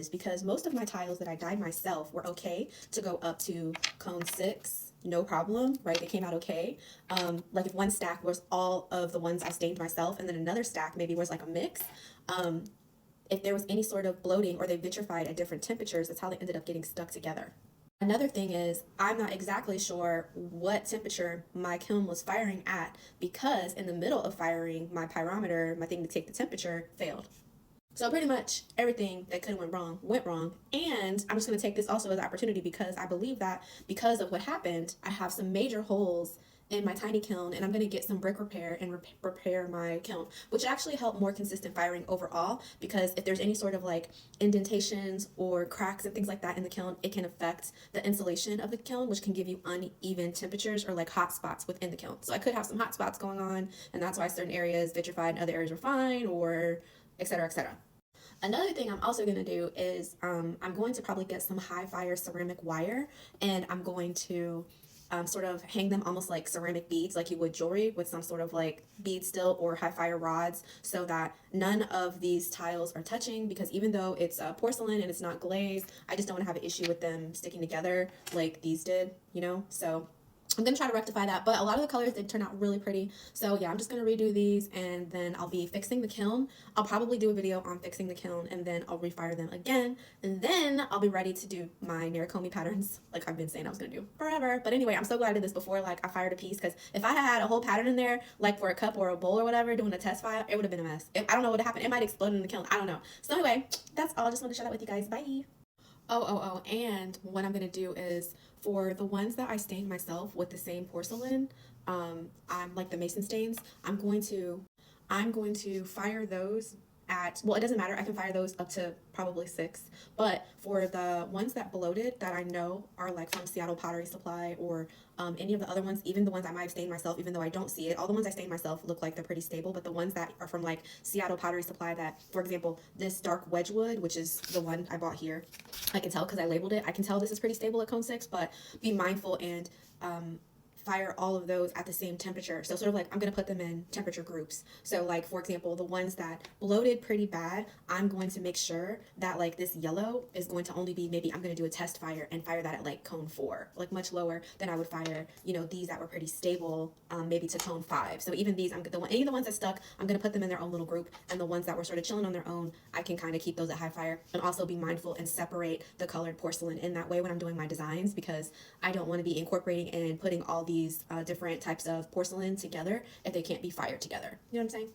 is because most of my tiles that I dyed myself were okay to go up to cone 6, no problem, right? They came out okay. Like if one stack was all of the ones I stained myself and then another stack maybe was like a mix, if there was any sort of bloating or they vitrified at different temperatures, that's how they ended up getting stuck together. Another thing is, I'm not exactly sure what temperature my kiln was firing at because in the middle of firing, my pyrometer, my thing to take the temperature, failed. So pretty much everything that could have went wrong. And I'm just going to take this also as an opportunity because I believe that because of what happened, I have some major holes in my tiny kiln, and I'm going to get some brick repair and repair my kiln, which actually help more consistent firing overall, because if there's any sort of like indentations or cracks and things like that in the kiln, it can affect the insulation of the kiln, which can give you uneven temperatures or like hot spots within the kiln. So I could have some hot spots going on, and that's why certain areas vitrified and other areas were fine, or etc., etc. Another thing I'm also going to do is I'm going to probably get some high fire ceramic wire, and I'm going to sort of hang them almost like ceramic beads, like you would jewelry, with some sort of like bead still or high fire rods, so that none of these tiles are touching, because even though it's porcelain and it's not glazed, I just don't want to have an issue with them sticking together like these did, you know? So I'm going to try to rectify that, but a lot of the colors did turn out really pretty. So yeah, I'm just going to redo these, and then I'll be fixing the kiln. I'll probably do a video on fixing the kiln, and then I'll refire them again, and then I'll be ready to do my Narikomi patterns like I've been saying I was going to do forever. But anyway, I'm so glad I did this before like I fired a piece, because if I had a whole pattern in there, like for a cup or a bowl or whatever, doing a test file, it would have been a mess. I don't know what happened. It might explode in the kiln. I don't know. So anyway, that's all. I just wanted to share that with you guys. Bye. And what I'm going to do is, for the ones that I stained myself with the same porcelain, I'm like the mason stains, I'm going to fire those at, well, it doesn't matter, I can fire those up to probably 6, but for the ones that bloated that I know are like from Seattle Pottery Supply, or any of the other ones, even the ones I might have stained myself, even though I don't see it, all the ones I stained myself look like they're pretty stable, but the ones that are from like Seattle Pottery Supply, that, for example, this dark Wedgwood, which is the one I bought here, I can tell because I labeled it, I can tell this is pretty stable at cone 6, but be mindful and fire all of those at the same temperature. So sort of like I'm going to put them in temperature groups. So like, for example, the ones that bloated pretty bad, I'm going to make sure that like this yellow is going to only be, maybe I'm going to do a test fire and fire that at like cone 4, like much lower than I would fire, you know, these that were pretty stable, maybe to cone 5. So even these, any of the ones that stuck, I'm going to put them in their own little group, and the ones that were sort of chilling on their own, I can kind of keep those at high fire, and also be mindful and separate the colored porcelain in that way when I'm doing my designs, because I don't want to be incorporating and putting all these different types of porcelain together if they can't be fired together. You know what I'm saying?